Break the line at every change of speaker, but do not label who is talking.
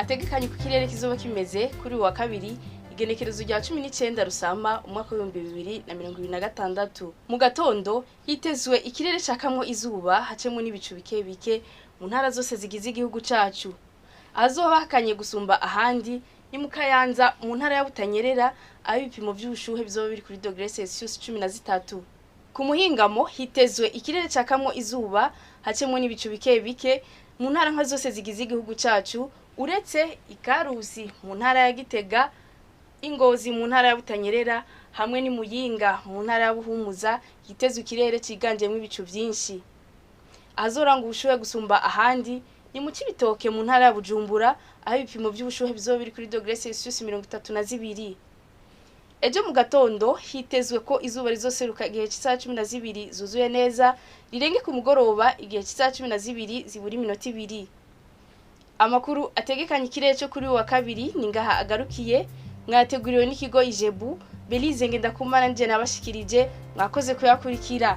ategekanye ku kirere kizoba kimeze kuri uwa kabiri igenekerezo rya 19 Rusama umwaka wa 2026. Mu gatondo hitezwe ikirere cakamwo izuba hacemwe n'ibicu bike bike mu ntara zose zigize igihugu cacu. Azoba hakanye gusumba ahandi ni mu Kayanza mu ntara ya Butanyerera aho ibipimo by'ubushuhe bizoba biri kuri °C 13. Ku muhingamo hitezwe ikirere cakamwo izuba hacemwe n'ibicu bike bike mu ntara nka zose zigize igihugu cacu uretse Ikarusi mu ntara ya Gitega, Ingozi mu ntara ya Butanyerera hamwe ni Muyinga mu ntara ya Buhumuza hitezwe ikirere ciganjemwe ibicu vyinshi. Azoranga ubushuhe gusumba ahandi ni mu Cibitoke mu ntara ya Bujumbura aho ibipimo by'ubushuhe bizoba biri kuri °C 32. Ejo mu gatondo hitezwe ko izuba rizoseruka igihe cy'isaha 12 zuzuye neza rirenge ku mugoroba igihe cy'isaha 12 zibura iminota 2. Amakuru ategekanye ikirere cyo kuri wa kabiri ni ngaha agarukiye. Mwateguriwe n'ikigo Ijebu. Belize Ngendakumana nje nabashikirije, mwakoze kuyakurikira.